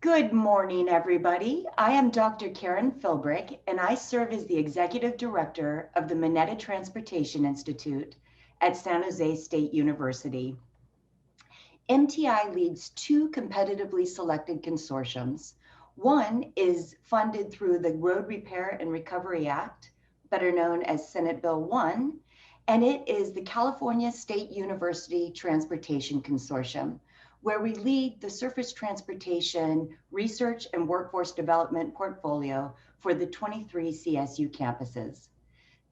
Good morning, everybody. I am Dr. Karen Philbrick, and I serve as the Executive Director of the Mineta Transportation Institute at San Jose State University. MTI leads two competitively selected consortiums. One is funded through the Road Repair and Recovery Act, better known as Senate Bill 1, and it is the California State University Transportation Consortium, where we lead the surface transportation research and workforce development portfolio for the 23 CSU campuses.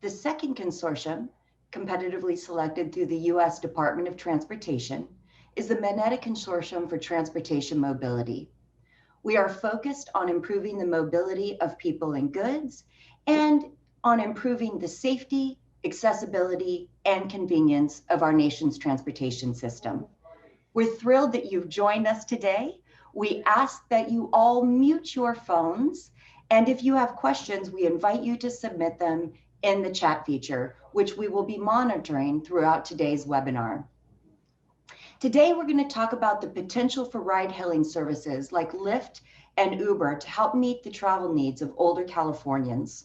The second consortium, competitively selected through the U.S. Department of Transportation, is the Mineta Consortium for Transportation Mobility. We are focused on improving the mobility of people and goods and on improving the safety, accessibility, and convenience of our nation's transportation system. We're thrilled that you've joined us today. We ask that you all mute your phones, and if you have questions, we invite you to submit them in the chat feature, which we will be monitoring throughout today's webinar. Today, we're going to talk about the potential for ride-hailing services like Lyft and Uber to help meet the travel needs of older Californians.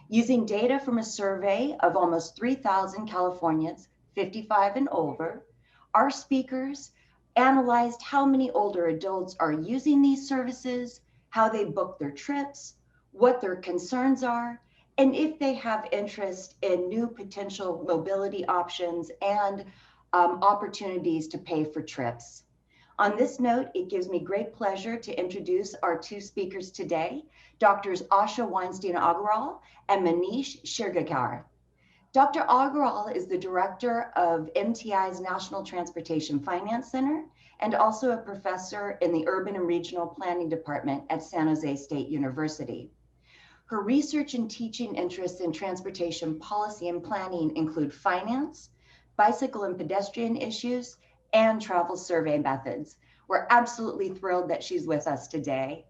Using data from a survey of almost 3,000 Californians, 55 and older, our speakers analyzed how many older adults are using these services, how they book their trips, what their concerns are, and if they have interest in new potential mobility options and opportunities to pay for trips. On this note, it gives me great pleasure to introduce our two speakers today, Drs. Asha Weinstein-Agarwal and Manish Shirgagar. Dr. Agarwal is the director of MTI's National Transportation Finance Center and also a professor in the Urban and Regional Planning Department at San Jose State University. Her research and teaching interests in transportation policy and planning include finance, bicycle and pedestrian issues, and travel survey methods. We're absolutely thrilled that she's with us today.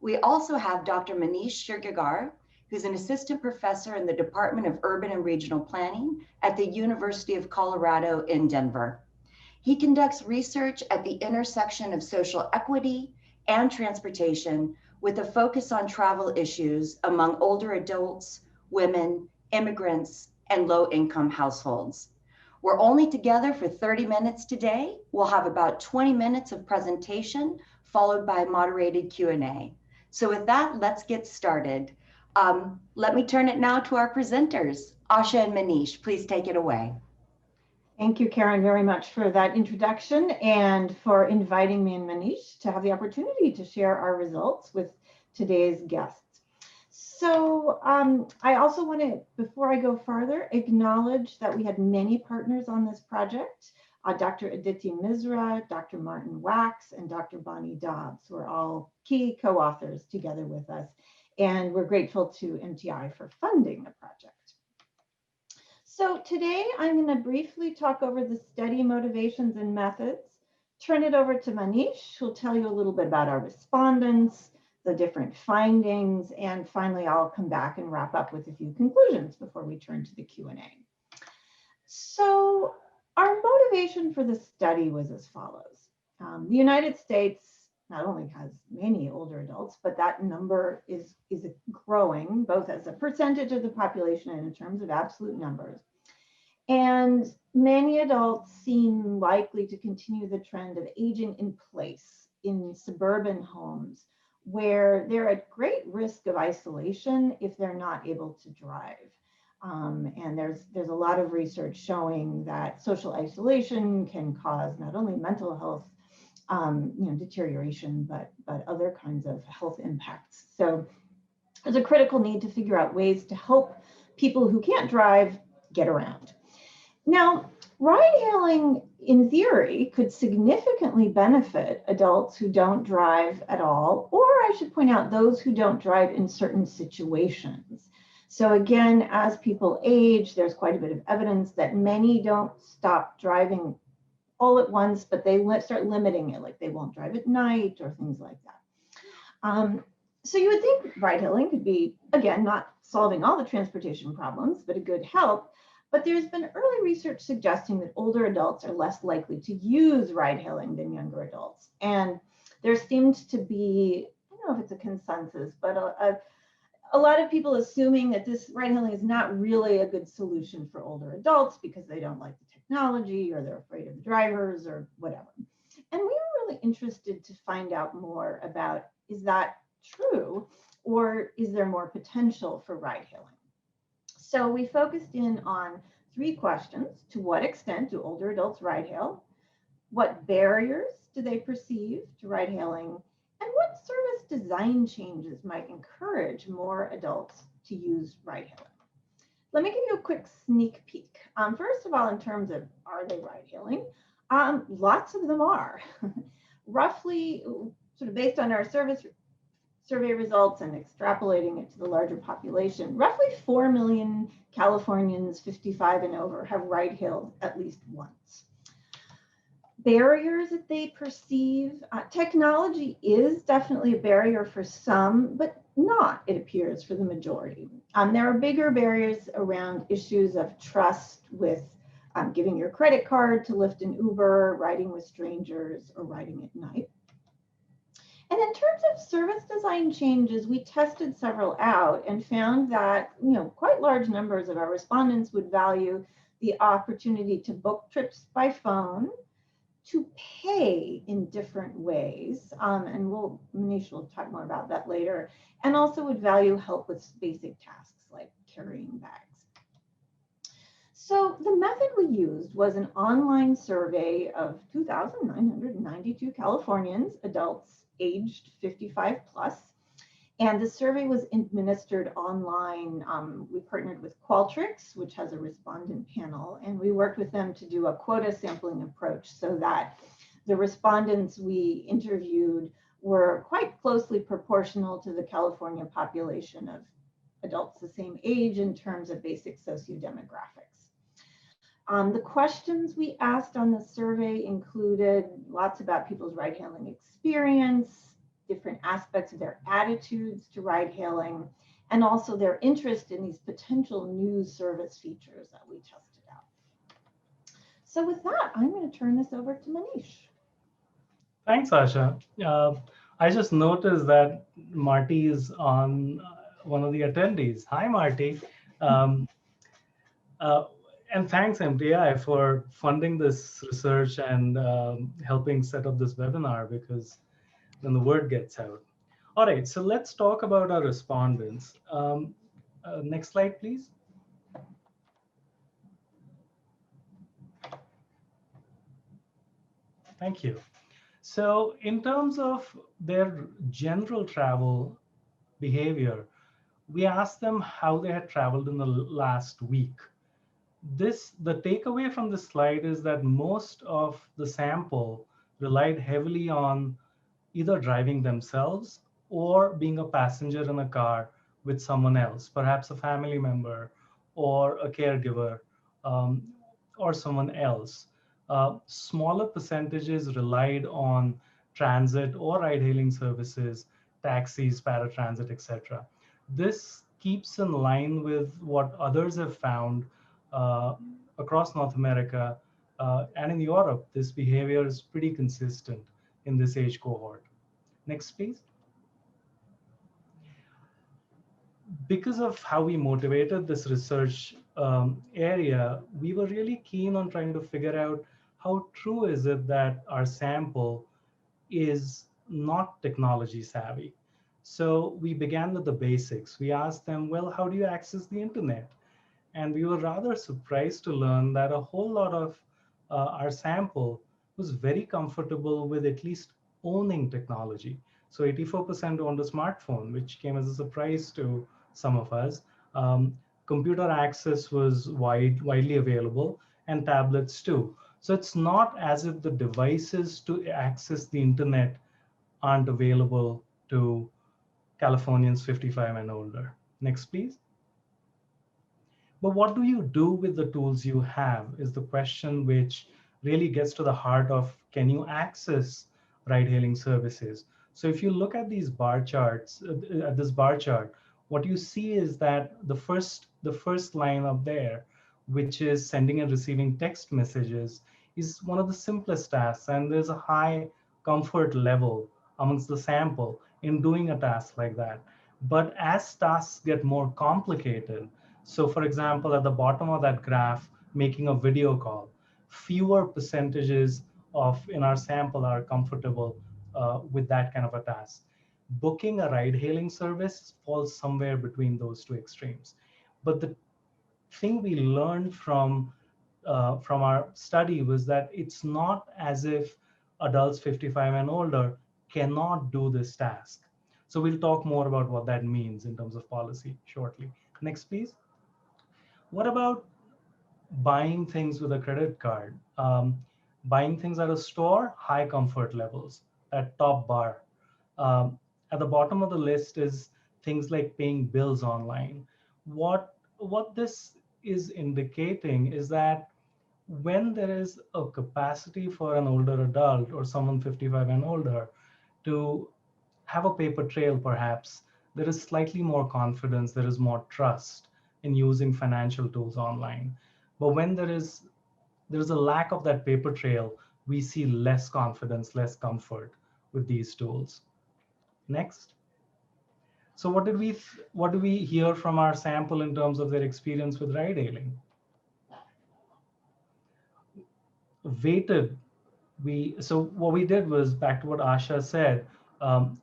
We also have Dr. Manish Shirgagar, who's an assistant professor in the Department of Urban and Regional Planning at the University of Colorado in Denver. He conducts research at the intersection of social equity and transportation with a focus on travel issues among older adults, women, immigrants, and low-income households. We're only together for 30 minutes today. We'll have about 20 minutes of presentation followed by moderated Q&A. So with that, let's get started. Let me turn it now to our presenters. Asha and Manish, please take it away. Thank you, Karen, very much for that introduction and for inviting me and Manish to have the opportunity to share our results with today's guests. So I also want to, before I go further, acknowledge that we had many partners on this project. Dr. Aditi Misra, Dr. Martin Wax, and Dr. Bonnie Dobbs were all key co-authors together with us. And we're grateful to MTI for funding the project. So today I'm going to briefly talk over the study motivations and methods, turn it over to Manish, who'll tell you a little bit about our respondents, the different findings, and finally I'll come back and wrap up with a few conclusions before we turn to the Q&A. So our motivation for the study was as follows. The United States not only has many older adults, but that number is growing both as a percentage of the population and in terms of absolute numbers. And many adults seem likely to continue the trend of aging in place in suburban homes where they're at great risk of isolation if they're not able to drive. And there's a lot of research showing that social isolation can cause not only mental health deterioration, but other kinds of health impacts. So there's a critical need to figure out ways to help people who can't drive get around. Now, ride-hailing, in theory, could significantly benefit adults who don't drive at all, or I should point out those who don't drive in certain situations. So again, as people age, there's quite a bit of evidence that many don't stop driving all at once, but they start limiting it, like they won't drive at night or things like that. So you would think ride-hailing could be, again, not solving all the transportation problems, but a good help. But there's been early research suggesting that older adults are less likely to use ride-hailing than younger adults. And there seemed to be, I don't know if it's a consensus, but a lot of people assuming that this ride hailing is not really a good solution for older adults because they don't like the technology or they're afraid of the drivers or whatever. And we were really interested to find out more about, is that true, or is there more potential for ride hailing? So we focused in on 3 questions. To what extent do older adults ride hail? What barriers do they perceive to ride hailing? And what service design changes might encourage more adults to use ride hailing? Let me give you a quick sneak peek. First of all, in terms of are they ride hailing? Lots of them are. Roughly, sort of based on our survey results and extrapolating it to the larger population, roughly 4 million Californians 55 and over have ride hailed at least once. Barriers that they perceive, technology is definitely a barrier for some, but not, it appears, for the majority. There are bigger barriers around issues of trust with giving your credit card to Lyft and Uber, riding with strangers, or riding at night. And in terms of service design changes, we tested several out and found that quite large numbers of our respondents would value the opportunity to book trips by phone, to pay in different ways, and Manish will talk more about that later, and also would value help with basic tasks like carrying bags. So the method we used was an online survey of 2,992 Californians, adults aged 55 plus, and the survey was administered online. We partnered with Qualtrics, which has a respondent panel, and we worked with them to do a quota sampling approach so that the respondents we interviewed were quite closely proportional to the California population of adults the same age in terms of basic sociodemographics. The questions we asked on the survey included lots about people's ride-hailing experience, different aspects of their attitudes to ride-hailing, and also their interest in these potential new service features that we tested out. So with that, I'm going to turn this over to Manish. Thanks, Asha. I just noticed that Marty is on one of the attendees. Hi, Marty. And thanks, MTI, for funding this research and helping set up this webinar, because then the word gets out. All right, so let's talk about our respondents. Next slide, please. Thank you. So in terms of their general travel behavior, we asked them how they had traveled in the last week. The takeaway from this slide is that most of the sample relied heavily on either driving themselves or being a passenger in a car with someone else, perhaps a family member or a caregiver or someone else. Smaller percentages relied on transit or ride-hailing services, taxis, paratransit, etc. This keeps in line with what others have found across North America and in Europe. This behavior is pretty consistent in this age cohort. Next, please. Because of how we motivated this research area, we were really keen on trying to figure out how true is it that our sample is not technology savvy. So we began with the basics. We asked them, well, how do you access the internet? And we were rather surprised to learn that a whole lot of our sample was very comfortable with at least owning technology. So 84% owned a smartphone, which came as a surprise to some of us. Computer access was widely available, and tablets too. So it's not as if the devices to access the internet aren't available to Californians 55 and older. Next, please. But what do you do with the tools you have is the question which really gets to the heart of, can you access ride-hailing services? So if you look at these bar charts, at this bar chart, what you see is that the first line up there, which is sending and receiving text messages, is one of the simplest tasks, and there's a high comfort level amongst the sample in doing a task like that. But as tasks get more complicated, so for example, at the bottom of that graph, making a video call, fewer percentages of in our sample are comfortable with that kind of a task. Booking a ride hailing service falls somewhere between those two extremes. But the thing we learned from our study was that it's not as if adults 55 and older cannot do this task. So we'll talk more about what that means in terms of policy shortly. Next, please. What about buying things with a credit card? Buying things at a store, high comfort levels, that top bar. Um, at the bottom of the list is things like paying bills online. What this is indicating is that when there is a capacity for an older adult or someone 55 and older to have a paper trail, perhaps, there is slightly more confidence, there is more trust in using financial tools online. But when there is a lack of that paper trail, we see less confidence, less comfort with these tools. Next. So what do we hear from our sample in terms of their experience with ride hailing? Weighted, so what we did was, back to what Asha said, um,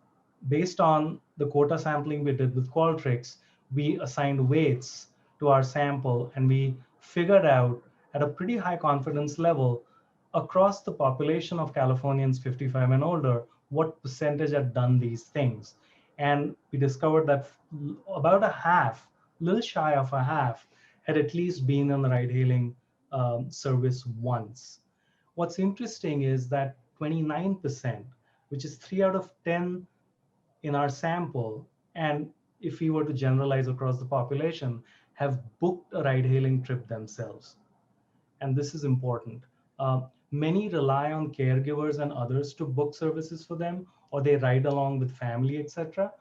based on the quota sampling we did with Qualtrics, we assigned weights to our sample, and we figured out at a pretty high confidence level across the population of Californians 55 and older, what percentage had done these things. And we discovered that about a half, a little shy of a half, had at least been on the ride hailing service once. What's interesting is that 29%, which is 3 out of 10 in our sample, and if we were to generalize across the population, have booked a ride hailing trip themselves. And this is important. Many rely on caregivers and others to book services for them, or they ride along with family, etc.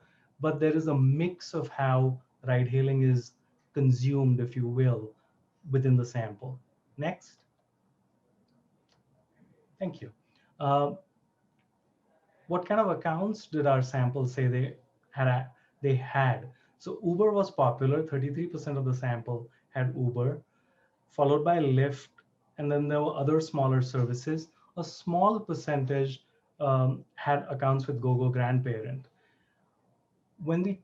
But there is a mix of how ride hailing is consumed, if you will, within the sample. Next. Thank you. Uh, what kind of accounts did our sample say they had? So Uber was popular. 33% of the sample had Uber, followed by Lyft, and then there were other smaller services. A small percentage had accounts with GoGo Grandparent. When we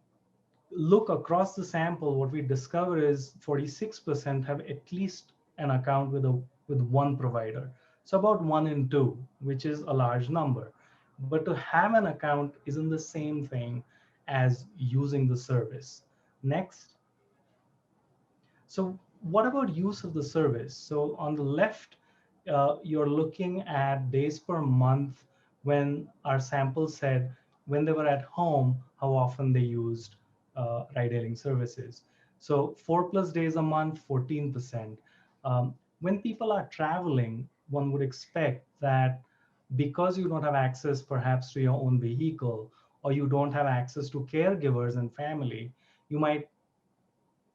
look across the sample, what we discover is 46% have at least an account with one provider. So about 1 in 2, which is a large number. But to have an account isn't the same thing as using the service. Next. So what about use of the service? So on the left, you're looking at days per month when our sample said when they were at home, how often they used ride-hailing services. So 4+ days a month, 14%. When people are traveling, one would expect that because you don't have access perhaps to your own vehicle, or you don't have access to caregivers and family, you might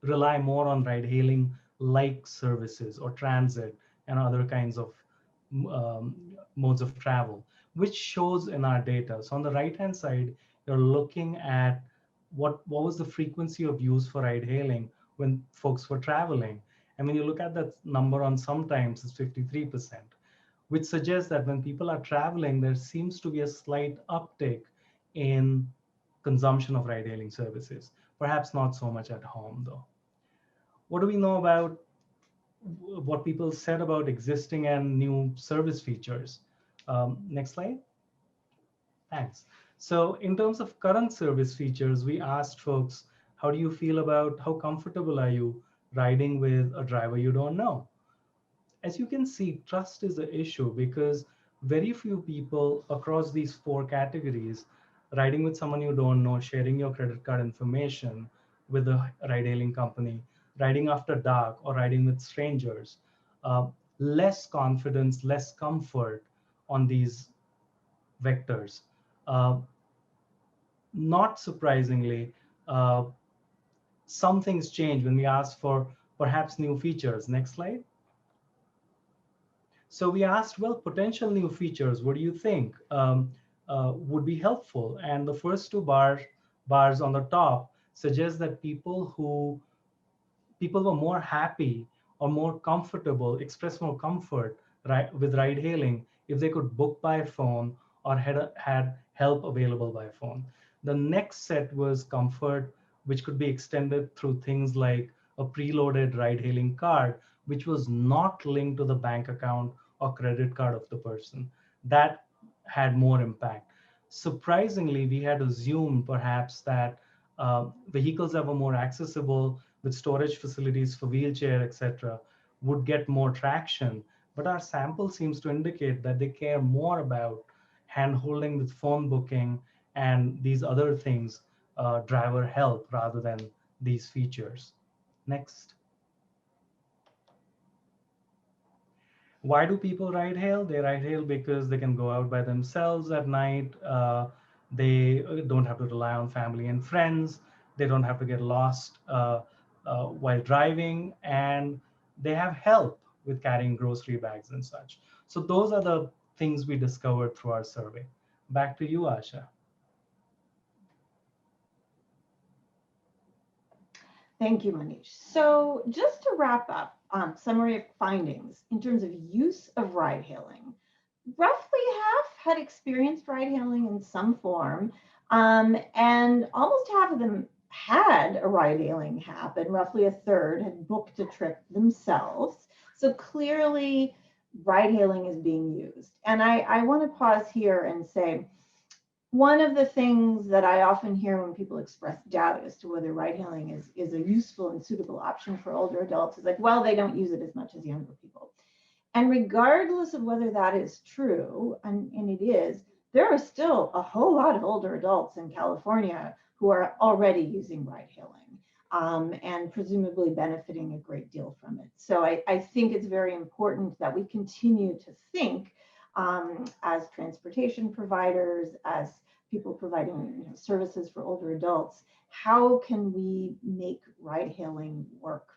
rely more on ride hailing like services or transit and other kinds of um, modes of travel, which shows in our data. So on the right hand side, you're looking at what was the frequency of use for ride hailing when folks were traveling. And when you look at that number on sometimes, it's 53%, which suggests that when people are traveling, there seems to be a slight uptick in consumption of ride hailing services. Perhaps not so much at home, though. What do we know about what people said about existing and new service features? Next slide. Thanks. So in terms of current service features, we asked folks, how do you feel about, how comfortable are you riding with a driver you don't know? As you can see, trust is the issue because very few people across these 4 categories, riding with someone you don't know, sharing your credit card information with a ride hailing company, riding after dark, or riding with strangers, uh, less confidence, less comfort on these vectors. Uh, Not surprisingly, uh, some things change when we ask for perhaps new features. Next slide. So we asked, well, potential new features, what do you think? would be helpful. And the first two bars on the top suggest that people were more happy or more comfortable, express more comfort with ride hailing if they could book by phone or had help available by phone. The next set was comfort, which could be extended through things like a preloaded ride hailing card, which was not linked to the bank account or credit card of the person. That had more impact. Surprisingly, we had assumed perhaps that vehicles that were more accessible with storage facilities for wheelchair, etc., would get more traction. But our sample seems to indicate that they care more about hand holding with phone booking and these other things, driver help, rather than these features. Next. Why do people ride hail? They ride hail because they can go out by themselves at night. They don't have to rely on family and friends. They don't have to get lost while driving, and they have help with carrying grocery bags and such. So those are the things we discovered through our survey. Back to you, Asha. Thank you, Manish. So just to wrap up, summary of findings in terms of use of ride hailing. Roughly half had experienced ride hailing in some form, and almost half of them had a ride hailing app, and roughly a third had booked a trip themselves. So clearly, ride hailing is being used. And I want to pause here and say, one of the things that I often hear when people express doubt as to whether ride hailing is a useful and suitable option for older adults is like, well, they don't use it as much as younger people. And regardless of whether that is true, and it is, there are still a whole lot of older adults in California who are already using ride hailing and presumably benefiting a great deal from it. So I think it's very important that we continue to think as transportation providers, as people providing services for older adults, how can we make ride hailing work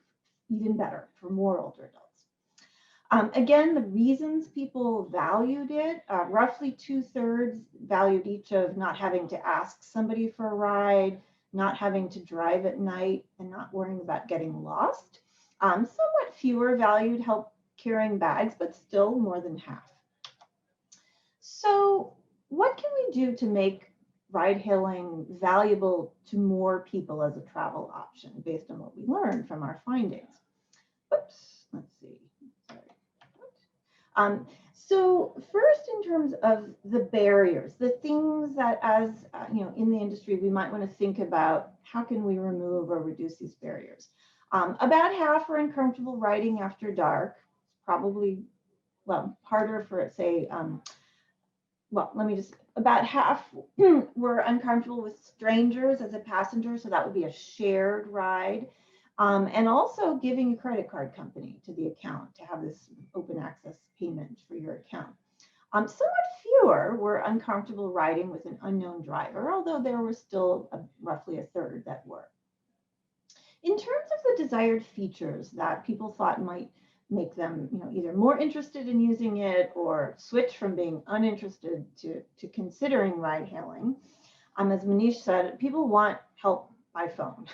even better for more older adults? Again, the reasons people valued it, roughly 2/3 valued each of not having to ask somebody for a ride, not having to drive at night, and not worrying about getting lost. Somewhat fewer valued help carrying bags, but still more than half. So what can we do to make ride hailing valuable to more people as a travel option based on what we learned from our findings? Oops, let's see. Sorry. So first, in terms of the barriers, the things that as in the industry, we might want to think about, how can we remove or reduce these barriers? About half are uncomfortable riding after dark. Probably, well, harder for, say, about half were uncomfortable with strangers as a passenger, so that would be a shared ride. And also giving a credit card company to the account to have this open access payment for your account. Somewhat fewer were uncomfortable riding with an unknown driver, although there were still roughly a third that were. In terms of the desired features that people thought might make them either more interested in using it or switch from being uninterested to considering ride hailing, as Manish said, people want help by phone.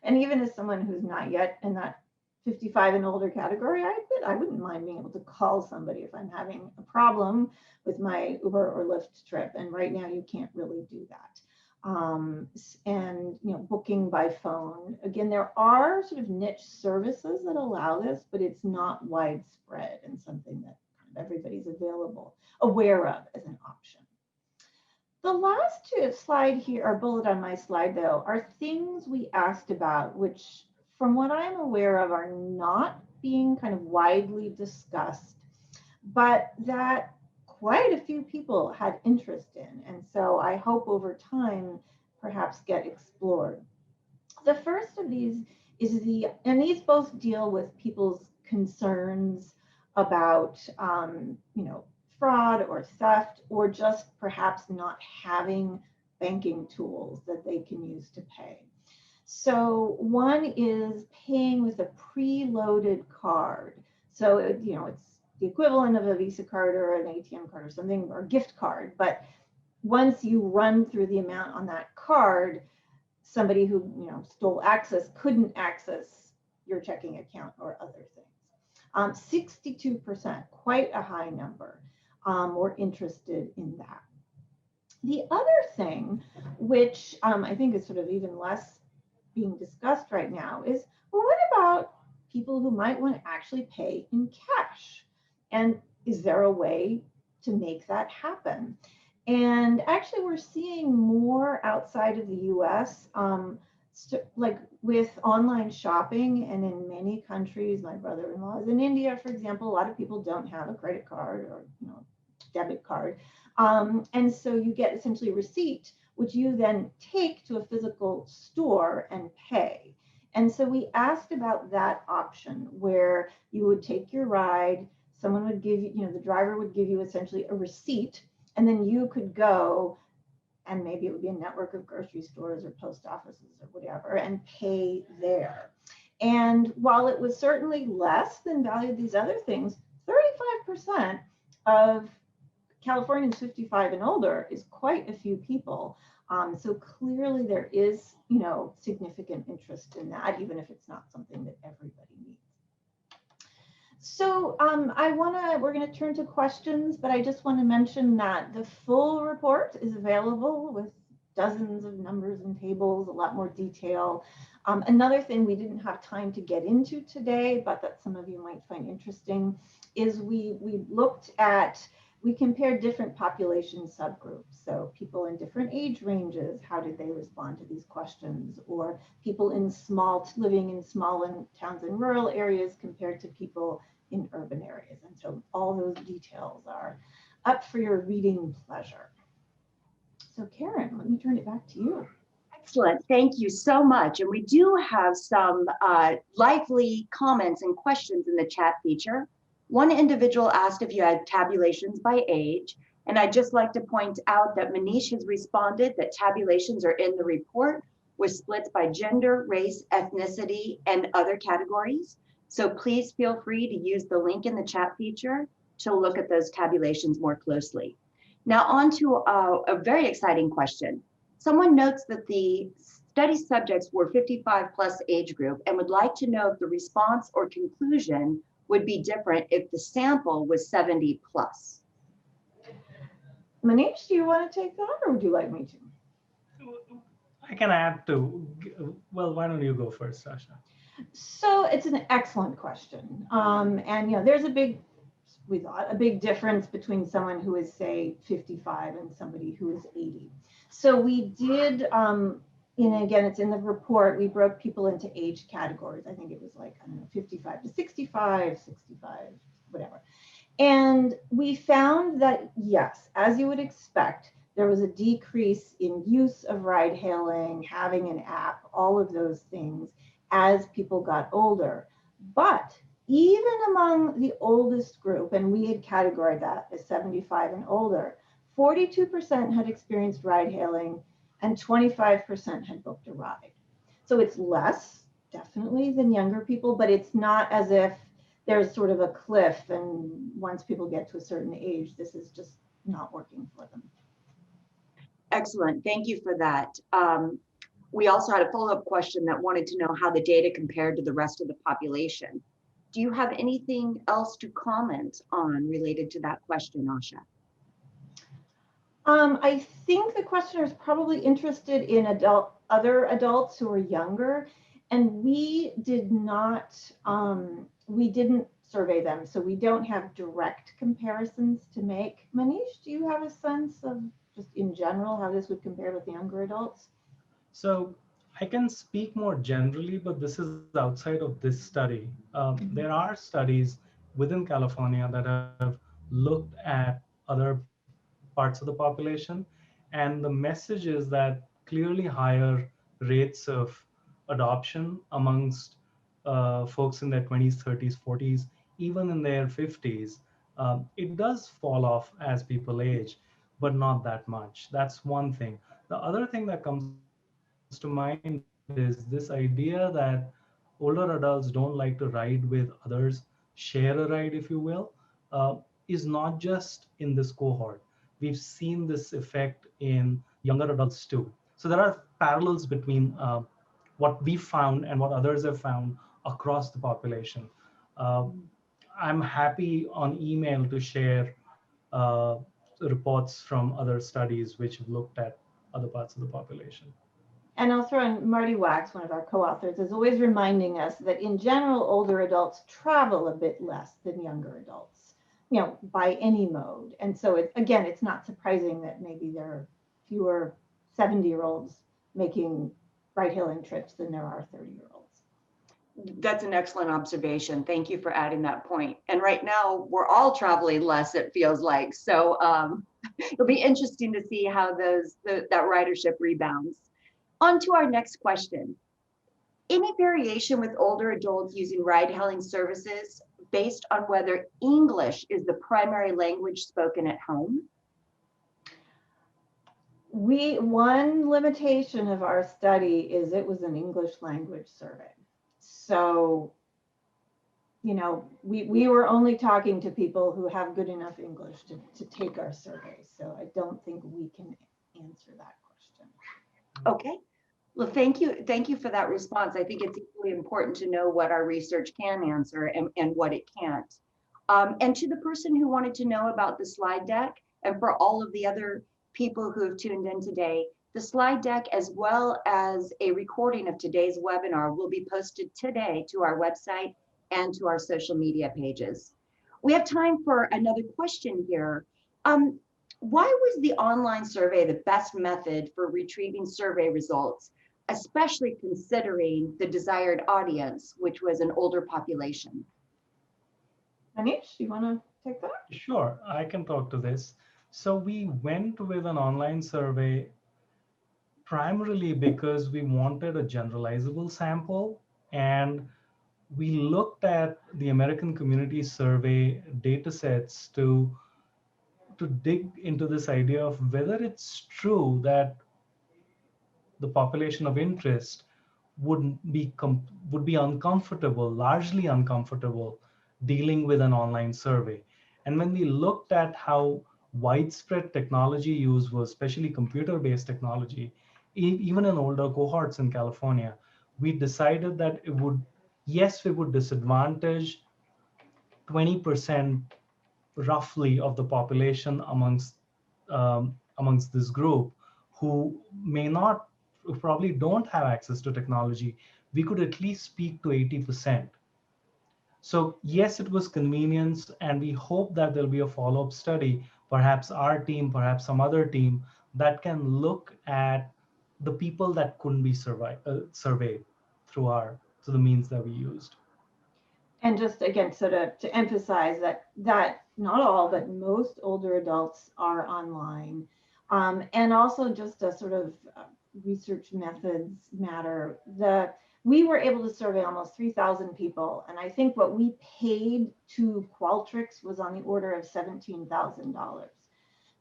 And even as someone who's not yet in that 55 and older category, I wouldn't mind being able to call somebody if I'm having a problem with my Uber or Lyft trip. And right now you can't really do that. And booking by phone. Again, there are sort of niche services that allow this, but it's not widespread and something that kind of everybody's aware of as an option. The last slide here, or bullet on my slide though, are things we asked about, which from what I'm aware of are not being kind of widely discussed, but that quite a few people had interest in. And so I hope over time perhaps get explored. The first of these is and these both deal with people's concerns about, fraud or theft, or just perhaps not having banking tools that they can use to pay. So one is paying with a preloaded card. So, it's the equivalent of a Visa card or an ATM card or something, or gift card, but once you run through the amount on that card, somebody who stole access couldn't access your checking account or other things. 62%, quite a high number, were interested in that. The other thing, which I think is sort of even less being discussed right now, is, well, what about people who might want to actually pay in cash? And is there a way to make that happen? And actually, we're seeing more outside of the US, like with online shopping, and in many countries, my brother-in-law is in India, for example, a lot of people don't have a credit card or debit card. And so you get essentially a receipt, which you then take to a physical store and pay. And so we asked about that option where you would take your ride, someone would give you, the driver would give you essentially a receipt, and then you could go, and maybe it would be a network of grocery stores or post offices or whatever, and pay there. And while it was certainly less than value of these other things, 35% of Californians 55 and older is quite a few people. So clearly there is, significant interest in that, even if it's not something that everybody needs. So we're going to turn to questions, but I just want to mention that the full report is available with dozens of numbers and tables, a lot more detail. Another thing we didn't have time to get into today, but that some of you might find interesting, is we compared different population subgroups. So people in different age ranges, how did they respond to these questions? Or people living in small towns and rural areas compared to people in urban areas. And so all those details are up for your reading pleasure. So Karen, let me turn it back to you. Excellent, thank you so much. And we do have some lively comments and questions in the chat feature. One individual asked if you had tabulations by age, and I'd just like to point out that Manish has responded that tabulations are in the report with splits by gender, race, ethnicity, and other categories. So please feel free to use the link in the chat feature to look at those tabulations more closely. Now on to a very exciting question. Someone notes that the study subjects were 55 plus age group and would like to know if the response or conclusion would be different if the sample was 70 plus. Manish, do you want to take that, or would you like me to? I can add to, well, why don't you go first, Sasha? So it's an excellent question. And there's a big difference between someone who is, say, 55 and somebody who is 80. So we did, again, it's in the report, we broke people into age categories. I think it was like, 55 to 65, 65, whatever. And we found that, yes, as you would expect, there was a decrease in use of ride hailing, having an app, all of those things as people got older. But even among the oldest group, and we had categorized that as 75 and older, 42% had experienced ride hailing and 25% had booked a ride. So it's less, definitely, than younger people, but it's not as if there's sort of a cliff and once people get to a certain age, this is just not working for them. Excellent, thank you for that. We also had a follow-up question that wanted to know how the data compared to the rest of the population. Do you have anything else to comment on related to that question, Asha? I think the questioner is probably interested in other adults who are younger, and we didn't survey them, so we don't have direct comparisons to make. Manish, do you have a sense of just in general how this would compare with younger adults? So I can speak more generally, but this is outside of this study. There are studies within California that have looked at other parts of the population, and the message is that clearly higher rates of adoption amongst folks in their 20s, 30s, 40s, even in their 50s. It does fall off as people age, but not that much. That's one thing. The other thing that comes to mind is this idea that older adults don't like to ride with others, share a ride, if you will, is not just in this cohort. we've seen this effect in younger adults too. So there are parallels between what we found and what others have found across the population. Uh, I'm happy on email to share uh, reports from other studies which have looked at other parts of the population. And I'll throw in Marty Wax, one of our co-authors, is always reminding us that in general, older adults travel a bit less than younger adults, by any mode. And so again, it's not surprising that maybe there are fewer 70-year-olds making ride-hailing trips than there are 30-year-olds. That's an excellent observation. Thank you for adding that point. And right now, we're all traveling less, it feels like. So it'll be interesting to see how that ridership rebounds. On to our next question. Any variation with older adults using ride-hailing services based on whether English is the primary language spoken at home? One limitation of our study is it was an English language survey. So, we were only talking to people who have good enough English to take our survey. So I don't think we can answer that question. Okay. Well, thank you for that response. I think it's equally important to know what our research can answer and what it can't. And to the person who wanted to know about the slide deck, and for all of the other people who have tuned in today, the slide deck as well as a recording of today's webinar will be posted today to our website and to our social media pages. We have time for another question here. Why was the online survey the best method for retrieving survey results, especially considering the desired audience, which was an older population? Anish, you want to take that? Sure, I can talk to this. So we went with an online survey primarily because we wanted a generalizable sample, and we looked at the American Community Survey data sets to dig into this idea of whether it's true that the population of interest would be uncomfortable, largely uncomfortable, dealing with an online survey. And when we looked at how widespread technology use was, especially computer-based technology, even in older cohorts in California, we decided that yes, we would disadvantage 20% roughly of the population amongst this group who who probably don't have access to technology. We could at least speak to 80%. So yes, it was convenience, and we hope that there'll be a follow-up study, perhaps our team, perhaps some other team, that can look at the people that couldn't be surveyed through the means that we used. And just again, so to emphasize that not all, but most older adults are online. And also just a sort of research methods matter. We were able to survey almost 3,000 people. And I think what we paid to Qualtrics was on the order of $17,000.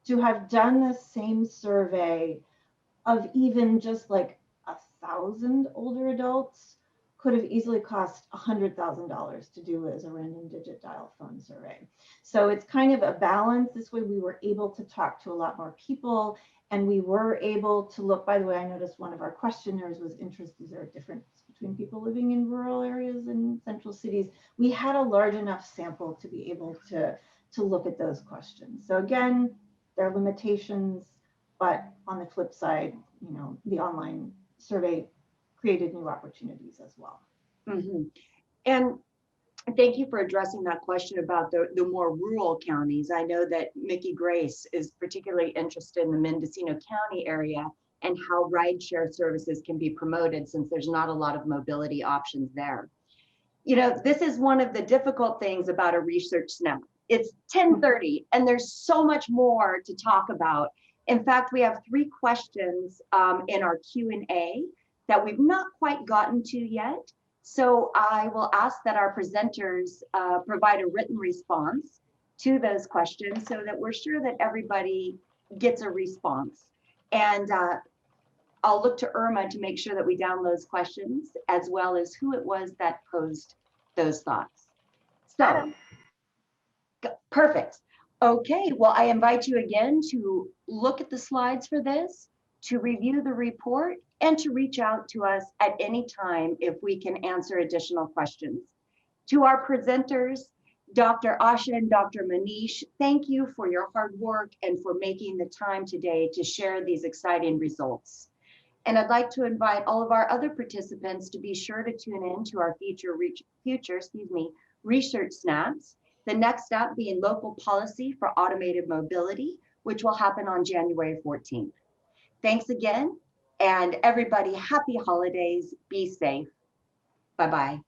To have done the same survey of even just like 1,000 older adults could have easily cost $100,000 to do as a random digit dial phone survey. So it's kind of a balance. This way we were able to talk to a lot more people, and we were able to look, by the way, I noticed one of our questionnaires was interested, is there a difference between people living in rural areas and central cities? We had a large enough sample to be able to look at those questions. So again, there are limitations, but on the flip side, the online survey created new opportunities as well. Mm-hmm. And thank you for addressing that question about the more rural counties. I know that Mickey Grace is particularly interested in the Mendocino County area and how rideshare services can be promoted, since there's not a lot of mobility options there. This is one of the difficult things about a research snap. It's 10:30 and there's so much more to talk about. In fact, we have 3 questions in our Q&A that we've not quite gotten to yet. So I will ask that our presenters provide a written response to those questions so that we're sure that everybody gets a response. And I'll look to Irma to make sure that we down those questions, as well as who it was that posed those thoughts. So, perfect. Okay, well, I invite you again to look at the slides for this, to review the report, and to reach out to us at any time if we can answer additional questions. To our presenters, Dr. Asha and Dr. Manish, thank you for your hard work and for making the time today to share these exciting results. And I'd like to invite all of our other participants to be sure to tune in to our future research snaps. The next step being local policy for automated mobility, which will happen on January 14th. Thanks again, and everybody, happy holidays. Be safe. Bye-bye.